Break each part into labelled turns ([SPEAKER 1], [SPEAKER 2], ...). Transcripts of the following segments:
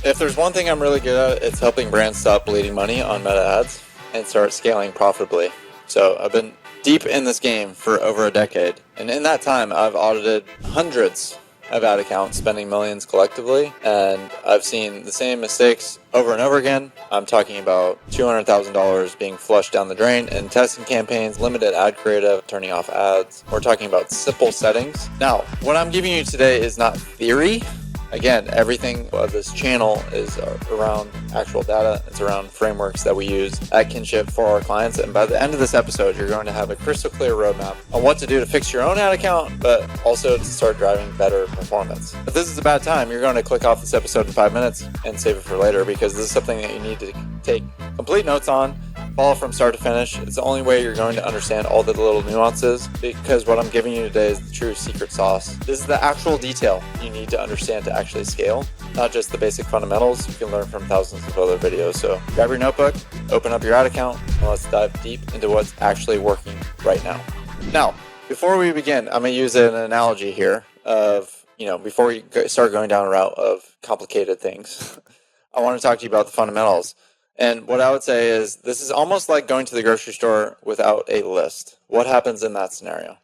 [SPEAKER 1] If there's one thing I'm really good at, it's helping brands stop bleeding money on meta ads and start scaling profitably. So I've been deep in this game for over a decade, and in that time I've audited hundreds of ad accounts spending millions collectively, and I've seen the same mistakes over and over again. I'm talking about $200,000 being flushed down the drain in testing campaigns, limited ad creative, turning off ads. We're talking about simple settings. Now, what I'm giving you today is not theory. Again, everything of this channel is around actual data. It's around frameworks that we use at Kynship for our clients. And by the end of this episode, you're going to have a crystal clear roadmap on what to do to fix your own ad account, but also to start driving better performance. If this is a bad time, you're going to click off this episode in 5 minutes and save it for later, because this is something that you need to take complete notes on, follow from start to finish. It's the only way you're going to understand all the little nuances, because what I'm giving you today is the true secret sauce. This is the actual detail you need to understand to actually scale, not just the basic fundamentals. You can learn from thousands of other videos. So grab your notebook, open up your ad account, and let's dive deep into what's actually working right now. Now, before we begin, I'm going to use an analogy here of, before we start going down a route of complicated things, I want to talk to you about the fundamentals. And what I would say is this is almost like going to the grocery store without a list. What happens in that scenario?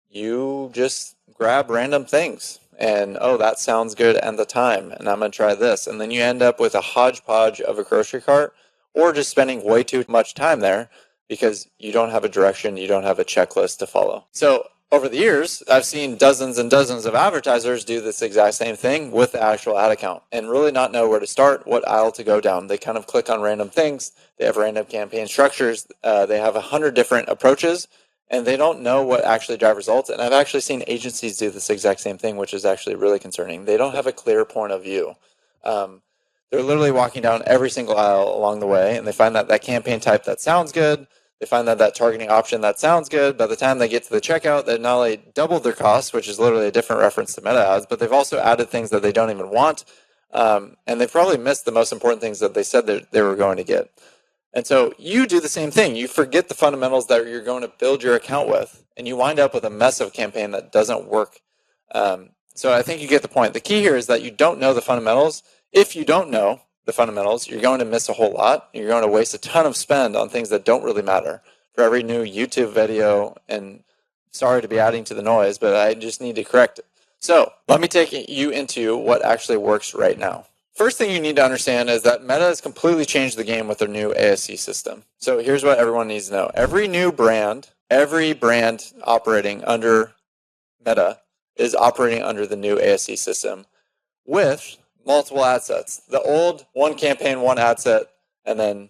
[SPEAKER 1] You just grab random things and, oh, that sounds good at the time, and I'm going to try this. And then you end up with a hodgepodge of a grocery cart, or just spending way too much time there because you don't have a direction, you don't have a checklist to follow. So over the years, I've seen dozens and dozens of advertisers do this exact same thing with the actual ad account and really not know where to start, what aisle to go down. They kind of click on random things. They have random campaign structures. They have 100 different approaches, and they don't know what actually drive results. And I've actually seen agencies do this exact same thing, which is actually really concerning. They don't have a clear point of view. They're literally walking down every single aisle along the way, and they find that campaign type that sounds good. They find that targeting option that sounds good. By the time they get to the checkout, they've not only doubled their costs, which is literally a different reference to meta ads, but they've also added things that they don't even want. And they've probably missed the most important things that they said that they were going to get. And so you do the same thing. You forget the fundamentals that you're going to build your account with, and you wind up with a mess of a campaign that doesn't work. So I think you get the point. The key here is that you don't know the fundamentals. If you don't know the fundamentals, you're going to miss a whole lot. You're going to waste a ton of spend on things that don't really matter. For every new YouTube video, and sorry to be adding to the noise, but I just need to correct it. So let me take you into what actually works right now. First thing you need to understand is that Meta has completely changed the game with their new ASC system. So here's what everyone needs to know. Every brand operating under Meta is operating under the new ASC system with multiple ad sets. The old one campaign, one ad set, and then,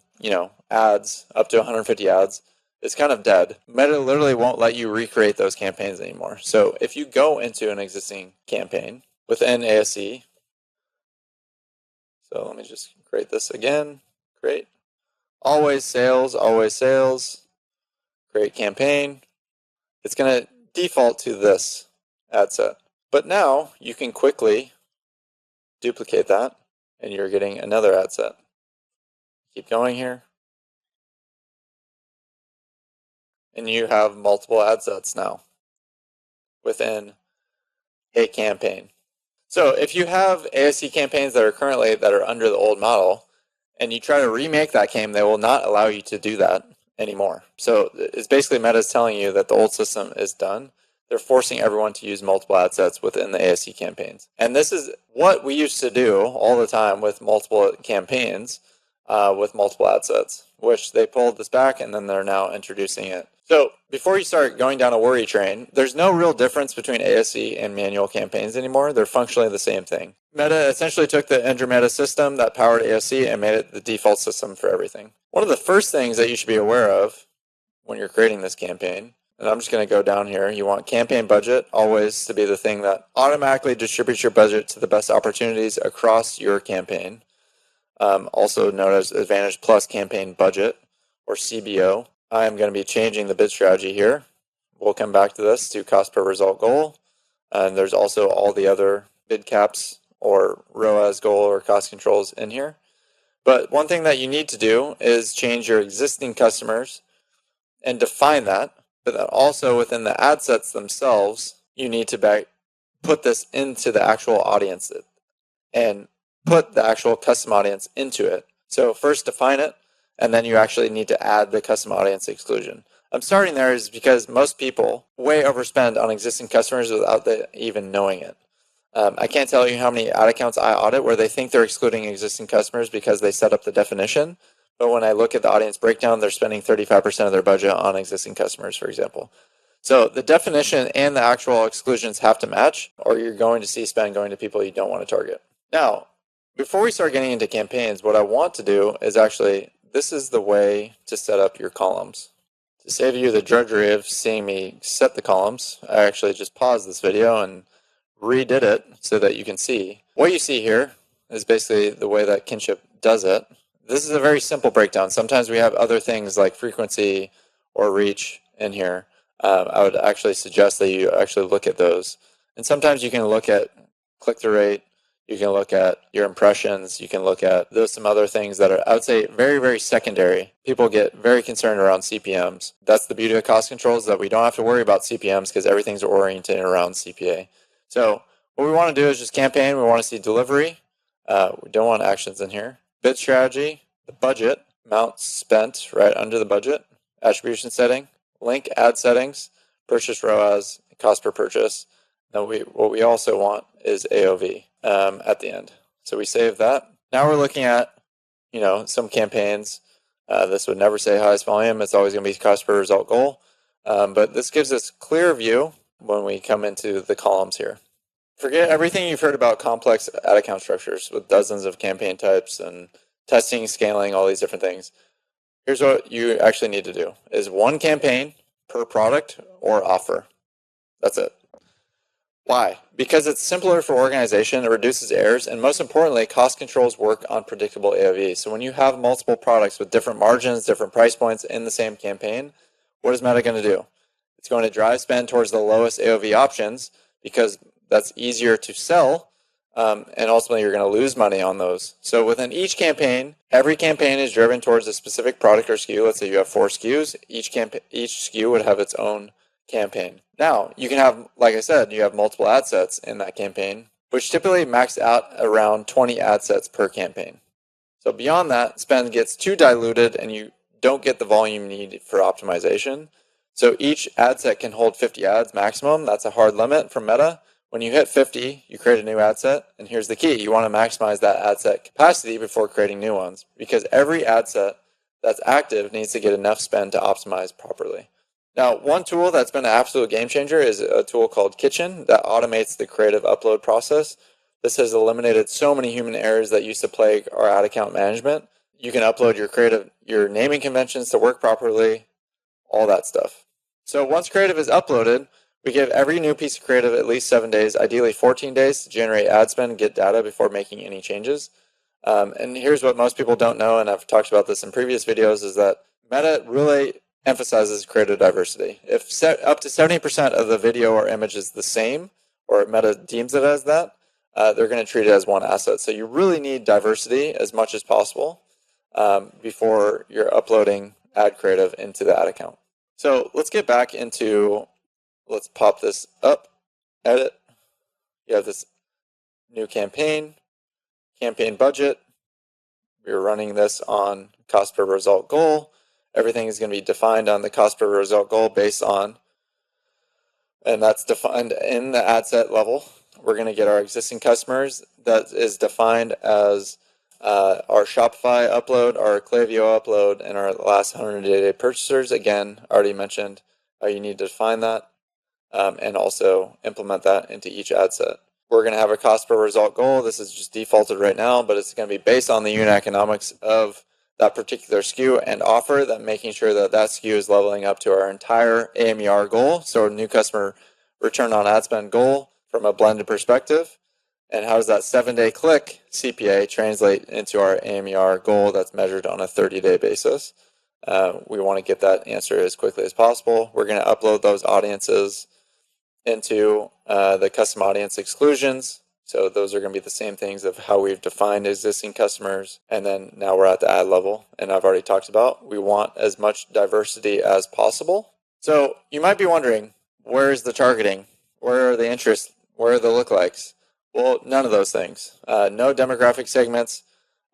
[SPEAKER 1] ads up to 150 ads is kind of dead. Meta literally won't let you recreate those campaigns anymore. So if you go into an existing campaign within ASC, so let me just create this again. Create. Always sales, create campaign. It's going to default to this ad set. But now you can quickly duplicate that, and you're getting another ad set. Keep going here. And you have multiple ad sets now within a campaign. So if you have ASC campaigns that are under the old model, and you try to remake that campaign, they will not allow you to do that anymore. So it's basically Meta's telling you that the old system is done. They're forcing everyone to use multiple ad sets within the ASC campaigns. And this is what we used to do all the time with multiple campaigns, with multiple ad sets, which they pulled this back, and then they're now introducing it. So before you start going down a worry train, there's no real difference between ASC and manual campaigns anymore. They're functionally the same thing. Meta essentially took the Meta system that powered ASC and made it the default system for everything. One of the first things that you should be aware of when you're creating this campaign, and I'm just going to go down here, you want campaign budget always to be the thing that automatically distributes your budget to the best opportunities across your campaign, also known as Advantage Plus Campaign Budget, or CBO. I am going to be changing the bid strategy here. We'll come back to this, to cost per result goal. And there's also all the other bid caps or ROAS goal or cost controls in here. But one thing that you need to do is change your existing customers and define that. But then also within the ad sets themselves, you need to put this into the actual audience. And put the actual custom audience into it. So first define it, and then you actually need to add the custom audience exclusion. I'm starting there is because most people way overspend on existing customers without even knowing it. I can't tell you how many ad accounts I audit where they think they're excluding existing customers because they set up the definition. But when I look at the audience breakdown, they're spending 35% of their budget on existing customers, for example. So the definition and the actual exclusions have to match, or you're going to see spend going to people you don't want to target. Now, before we start getting into campaigns, what I want to do is actually, this is the way to set up your columns. To save you the drudgery of seeing me set the columns, I actually just paused this video and redid it so that you can see. What you see here is basically the way that Kynship does it. This is a very simple breakdown. Sometimes we have other things like frequency or reach in here. I would actually suggest that you actually look at those. And sometimes you can look at click-through rate, you can look at your impressions, you can look at some other things that are, I would say, very, very secondary. People get very concerned around CPMs. That's the beauty of cost controls, that we don't have to worry about CPMs because everything's oriented around CPA. So what we want to do is just campaign. We want to see delivery. We don't want actions in here. Bid strategy, the budget, amount spent right under the budget, attribution setting, link ad settings, purchase ROAS, cost per purchase. Now what we also want is AOV at the end. So we save that. Now we're looking at, some campaigns. This would never say highest volume. It's always going to be cost per result goal. But this gives us clear view when we come into the columns here. Forget everything you've heard about complex ad account structures with dozens of campaign types and testing, scaling, all these different things. Here's what you actually need to do is one campaign per product or offer. That's it. Why? Because it's simpler for organization, it reduces errors, and most importantly, cost controls work on predictable AOV. So when you have multiple products with different margins, different price points in the same campaign, what is Meta going to do? It's going to drive spend towards the lowest AOV options because that's easier to sell, and ultimately you're going to lose money on those. So within each campaign, every campaign is driven towards a specific product or SKU. Let's say you have 4 SKUs. Each SKU would have its own campaign. Now, you can have, like I said, you have multiple ad sets in that campaign, which typically max out around 20 ad sets per campaign. So beyond that, spend gets too diluted and you don't get the volume needed for optimization. So each ad set can hold 50 ads maximum. That's a hard limit from Meta. When you hit 50, you create a new ad set. And here's the key. You want to maximize that ad set capacity before creating new ones, because every ad set that's active needs to get enough spend to optimize properly. Now, one tool that's been an absolute game changer is a tool called Kitchen that automates the creative upload process. This has eliminated so many human errors that used to plague our ad account management. You can upload your naming conventions to work properly, all that stuff. So once creative is uploaded, we give every new piece of creative at least 7 days, ideally 14 days, to generate ad spend and get data before making any changes. And here's what most people don't know, and I've talked about this in previous videos, is that Meta really emphasizes creative diversity. If up to 70% of the video or image is the same, or Meta deems it as that, they're going to treat it as one asset. So you really need diversity as much as possible before you're uploading ad creative into the ad account. So let's get back into, let's pop this up, edit. You have this new campaign budget. We're running this on cost per result goal. Everything is going to be defined on the cost per result goal based on, and that's defined in the ad set level. We're going to get our existing customers. That is defined as our Shopify upload, our Klaviyo upload, and our last 180-day purchasers. Again, already mentioned you need to define that and also implement that into each ad set. We're going to have a cost per result goal. This is just defaulted right now, but it's going to be based on the unit economics of that particular SKU and offer, that making sure that SKU is leveling up to our entire AMER goal. So new customer return on ad spend goal from a blended perspective. And how does that 7-day click CPA translate into our AMER goal that's measured on a 30-day basis? We want to get that answer as quickly as possible. We're going to upload those audiences into the custom audience exclusions. So those are going to be the same things of how we've defined existing customers. And then now we're at the ad level. And I've already talked about, we want as much diversity as possible. So you might be wondering, where is the targeting? Where are the interests? Where are the lookalikes? Well, none of those things. No demographic segments.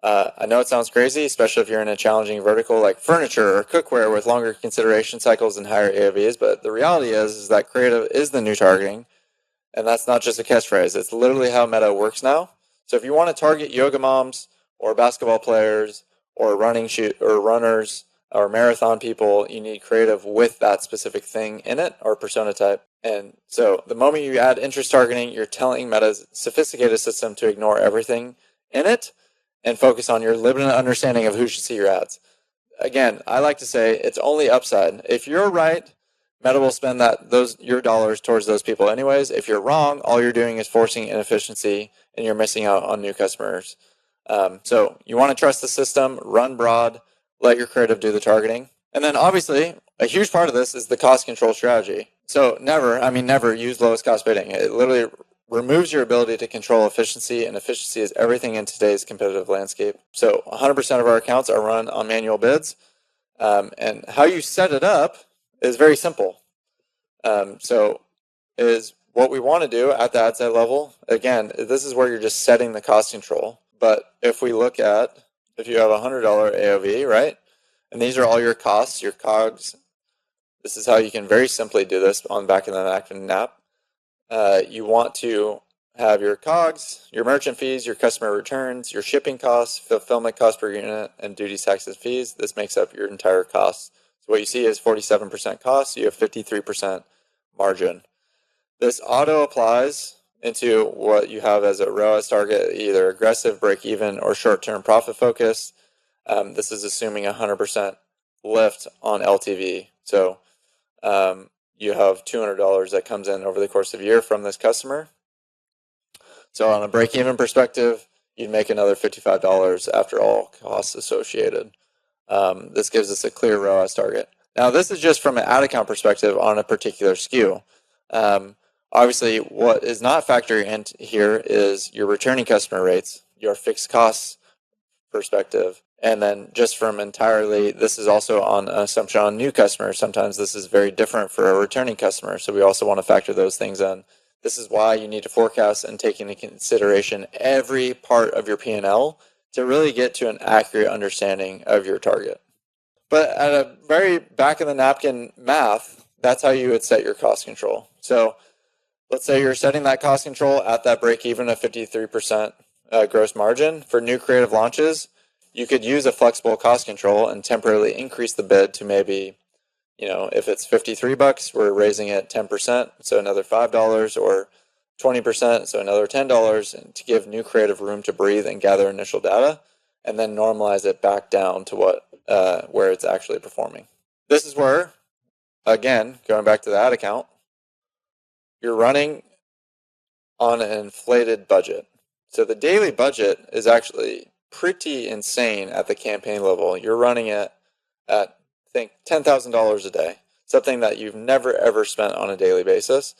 [SPEAKER 1] I know it sounds crazy, especially if you're in a challenging vertical like furniture or cookware with longer consideration cycles and higher AOVs, but the reality is that creative is the new targeting, and that's not just a catchphrase. It's literally how Meta works now. So if you want to target yoga moms or basketball players or runners or marathon people, you need creative with that specific thing in it or persona type. And so the moment you add interest targeting, you're telling Meta's sophisticated system to ignore everything in it and focus on your limited understanding of who should see your ads. Again, I like to say it's only upside. If you're right, Meta will spend your dollars towards those people anyways. If you're wrong, all you're doing is forcing inefficiency and you're missing out on new customers. So you want to trust the system, run broad, let your creative do the targeting. And then obviously, a huge part of this is the cost control strategy. So never use lowest cost bidding. It literally removes your ability to control efficiency, and efficiency is everything in today's competitive landscape. So 100% of our accounts are run on manual bids. And how you set it up is very simple. So is what we want to do at the ad set level, again, this is where you're just setting the cost control. But if we look at, if you have a $100 AOV, right? And these are all your costs, your COGS. This is how you can very simply do this on the back of the napkin app. You want to have your COGS, your merchant fees, your customer returns, your shipping costs, fulfillment cost per unit, and duties, taxes, fees. This makes up your entire cost. So what you see is 47% cost. So you have 53% margin. This auto applies into what you have as a ROAS target, either aggressive, break even, or short-term profit focus. This is assuming 100% lift on LTV. So you have $200 that comes in over the course of a year from this customer. So on a break-even perspective, you'd make another $55 after all costs associated. This gives us a clear ROAS target. Now, this is just from an ad account perspective on a particular SKU. Obviously, what is not factoring in here is your returning customer rates, your fixed costs perspective, and then just from entirely, this is also on an assumption on new customers. Sometimes this is very different for a returning customer, so we also want to factor those things in. This is why you need to forecast and take into consideration every part of your P&L to really get to an accurate understanding of your target. But at a very back of the napkin math, that's how you would set your cost control. So let's say you're setting that cost control at that break even of 53% gross margin. For new creative launches, you could use a flexible cost control and temporarily increase the bid to maybe, if it's $53, we're raising it 10%, so another $5, or 20%, so another $10, and to give new creative room to breathe and gather initial data, and then normalize it back down to where it's actually performing. This is where, again, going back to the ad account, you're running on an inflated budget. So the daily budget is actually pretty insane at the campaign level. You're running it at, I think, $10,000 a day, something that you've never ever spent on a daily basis.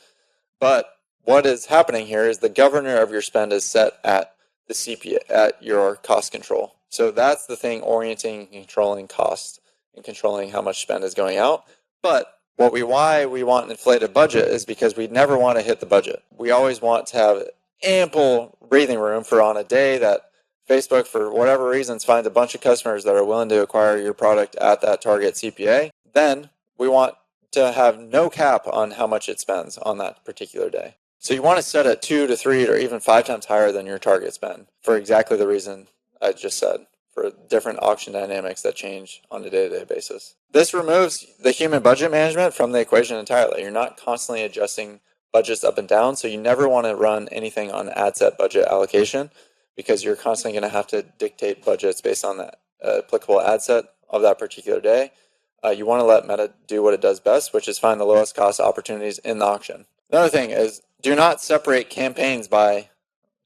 [SPEAKER 1] But what is happening here is the governor of your spend is set at the CPA, at your cost control. So that's the thing orienting and controlling costs and controlling how much spend is going out. But why we want an inflated budget is because we never want to hit the budget. We always want to have ample breathing room for on a day that Facebook, for whatever reasons, finds a bunch of customers that are willing to acquire your product at that target CPA. Then we want to have no cap on how much it spends on that particular day. So you want to set it 2 to 3 or even 5 times higher than your target spend for exactly the reason I just said, for different auction dynamics that change on a day-to-day basis. This removes the human budget management from the equation entirely. You're not constantly adjusting budgets up and down, so you never want to run anything on ad set budget allocation because you're constantly going to have to dictate budgets based on that applicable ad set of that particular day. You want to let Meta do what it does best, which is find the lowest cost opportunities in the auction. Another thing is, do not separate campaigns by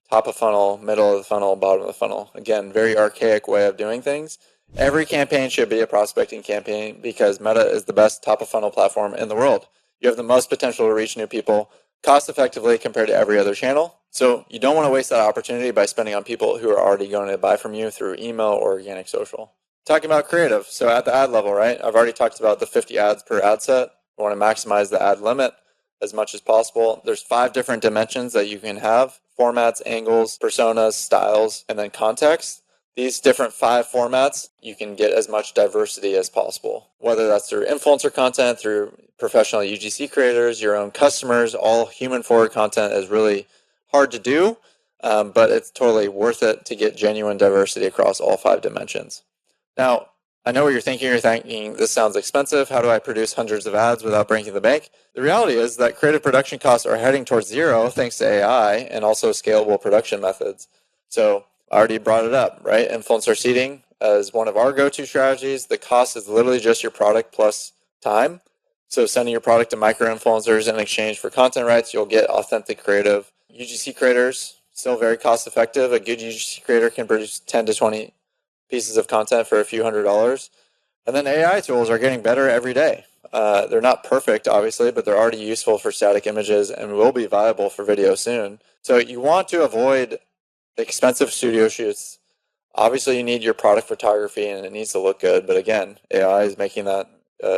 [SPEAKER 1] top of funnel, middle of the funnel, bottom of the funnel. Again, very archaic way of doing things. Every campaign should be a prospecting campaign because Meta is the best top of funnel platform in the world. You have the most potential to reach new people cost effectively compared to every other channel. So you don't want to waste that opportunity by spending on people who are already going to buy from you through email or organic social. Talking about creative. So at the ad level, right? I've already talked about the 50 ads per ad set. We want to maximize the ad limit as much as possible. There's 5 different dimensions that you can have formats, angles, personas, styles, and then context. These different 5 formats, you can get as much diversity as possible, whether that's through influencer content, through professional UGC creators, your own customers. All human-forward content is really hard to do, but it's totally worth it to get genuine diversity across all 5 dimensions. Now, I know what you're thinking. You're thinking, this sounds expensive. How do I produce hundreds of ads without breaking the bank? The reality is that creative production costs are heading towards zero thanks to AI and also scalable production methods. So I already brought it up, right? Influencer seeding is one of our go-to strategies. The cost is literally just your product plus time. So sending your product to micro-influencers in exchange for content rights, you'll get authentic creative. UGC creators, still very cost-effective. A good UGC creator can produce 10 to 20 pieces of content for a few $100s. And then AI tools are getting better every day. They're not perfect, obviously, but they're already useful for static images and will be viable for video soon. So you want to avoid expensive studio shoots. Obviously, you need your product photography and it needs to look good. But again, AI is making that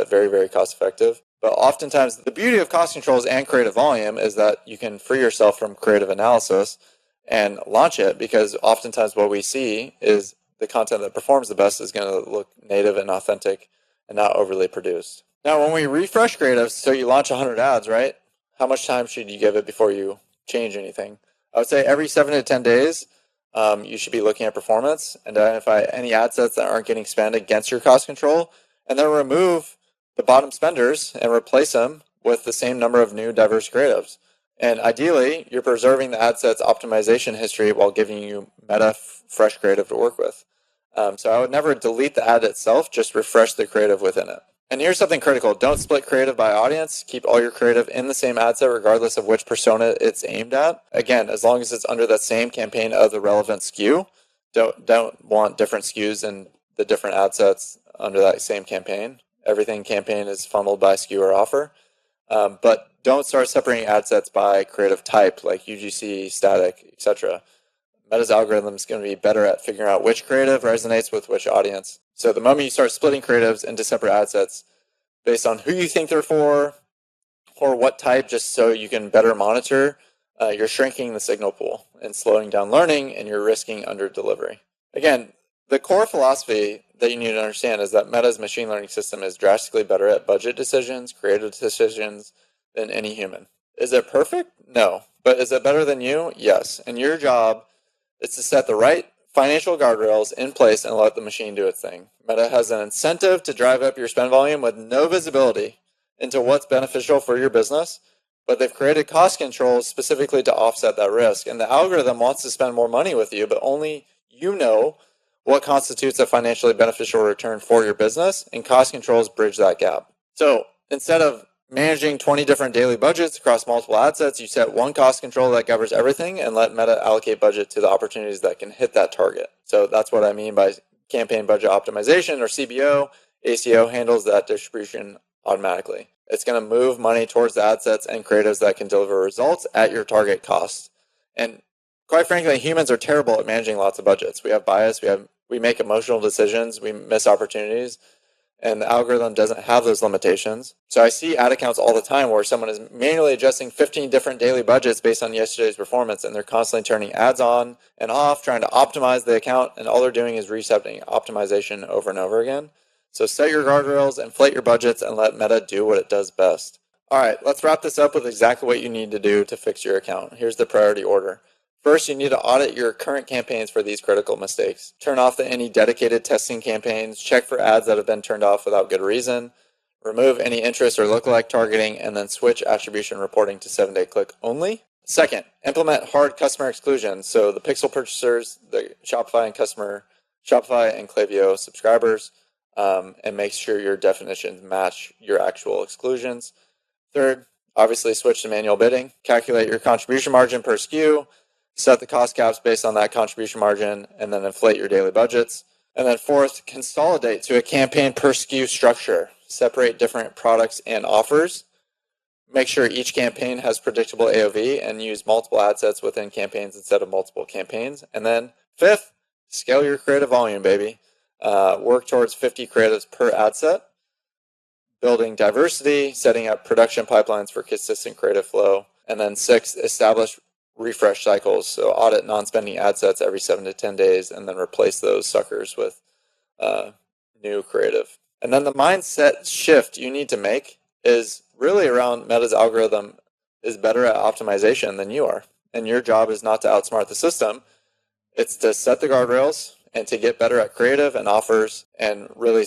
[SPEAKER 1] very, very cost effective. But oftentimes, the beauty of cost controls and creative volume is that you can free yourself from creative analysis and launch it, because oftentimes what we see is the content that performs the best is going to look native and authentic and not overly produced. Now, when we refresh creatives, so you launch 100 ads, right? How much time should you give it before you change anything? I would say every 7 to 10 days, you should be looking at performance, identify any ad sets that aren't getting spent against your cost control, and then remove the bottom spenders and replace them with the same number of new diverse creatives. And ideally, you're preserving the ad set's optimization history while giving you meta fresh creative to work with. So I would never delete the ad itself, just refresh the creative within it. And here's something critical. Don't split creative by audience. Keep all your creative in the same ad set regardless of which persona it's aimed at. Again, as long as it's under that same campaign of the relevant SKU. Don't want different SKUs in the different ad sets under that same campaign. Everything campaign is funneled by SKU or offer. But don't start separating ad sets by creative type, like UGC, static, etc. Meta's algorithm is going to be better at figuring out which creative resonates with which audience. So the moment you start splitting creatives into separate ad sets based on who you think they're for or what type, just so you can better monitor, you're shrinking the signal pool and slowing down learning, and you're risking under delivery. Again, the core philosophy that you need to understand is that Meta's machine learning system is drastically better at budget decisions, creative decisions than any human. Is it perfect? No. But is it better than you? Yes. And your job is to set the right financial guardrails in place and let the machine do its thing. Meta has an incentive to drive up your spend volume with no visibility into what's beneficial for your business, but they've created cost controls specifically to offset that risk. And the algorithm wants to spend more money with you, but only you know what constitutes a financially beneficial return for your business, and cost controls bridge that gap. So instead of managing 20 different daily budgets across multiple ad sets, you set one cost control that covers everything and let Meta allocate budget to the opportunities that can hit that target. So that's what I mean by campaign budget optimization, or CBO. ACO handles that distribution automatically. It's going to move money towards the ad sets and creatives that can deliver results at your target cost. And quite frankly, humans are terrible at managing lots of budgets. We have bias, we make emotional decisions, we miss opportunities, and the algorithm doesn't have those limitations. So I see ad accounts all the time where someone is manually adjusting 15 different daily budgets based on yesterday's performance, and they're constantly turning ads on and off, trying to optimize the account, and all they're doing is resetting optimization over and over again. So set your guardrails, inflate your budgets, and let Meta do what it does best. All right, let's wrap this up with exactly what you need to do to fix your account. Here's the priority order. First, you need to audit your current campaigns for these critical mistakes. Turn off any dedicated testing campaigns, check for ads that have been turned off without good reason, remove any interest or lookalike targeting, and then switch attribution reporting to 7-day click only. Second, implement hard customer exclusions. So the pixel purchasers, the Shopify and Klaviyo subscribers, and make sure your definitions match your actual exclusions. Third, obviously switch to manual bidding. Calculate your contribution margin per SKU. Set the cost caps based on that contribution margin, and then inflate your daily budgets. And then fourth, consolidate to a campaign per SKU structure. Separate different products and offers. Make sure each campaign has predictable AOV, and use multiple ad sets within campaigns instead of multiple campaigns. And then fifth, scale your creative volume, baby. Work towards 50 creatives per ad set. Building diversity, setting up production pipelines for consistent creative flow. And then sixth, establish refresh cycles. So audit non-spending ad sets every 7 to 10 days and then replace those suckers with new creative. And then the mindset shift you need to make is really around Meta's algorithm is better at optimization than you are. And your job is not to outsmart the system. It's to set the guardrails and to get better at creative and offers and really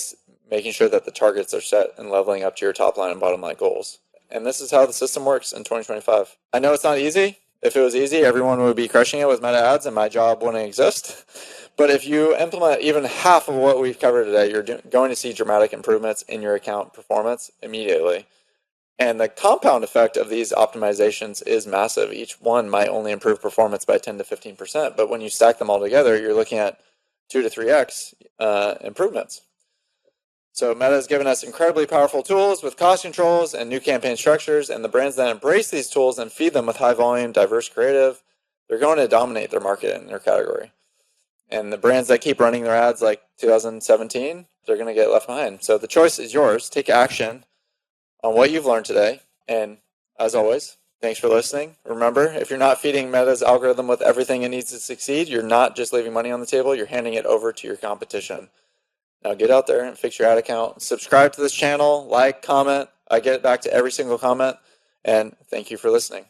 [SPEAKER 1] making sure that the targets are set and leveling up to your top line and bottom line goals. And this is how the system works in 2025. I know it's not easy. If it was easy, everyone would be crushing it with meta ads and my job wouldn't exist. But if you implement even half of what we've covered today, you're going to see dramatic improvements in your account performance immediately. And the compound effect of these optimizations is massive. Each one might only improve performance by 10 to 15%, but when you stack them all together, you're looking at 2 to 3x improvements. So Meta has given us incredibly powerful tools with cost controls and new campaign structures, and the brands that embrace these tools and feed them with high volume, diverse creative, they're going to dominate their market and their category. And the brands that keep running their ads like 2017, they're going to get left behind. So the choice is yours. Take action on what you've learned today. And as always, thanks for listening. Remember, if you're not feeding Meta's algorithm with everything it needs to succeed, you're not just leaving money on the table, you're handing it over to your competition. Now get out there and fix your ad account. Subscribe to this channel, like, comment. I get back to every single comment. And thank you for listening.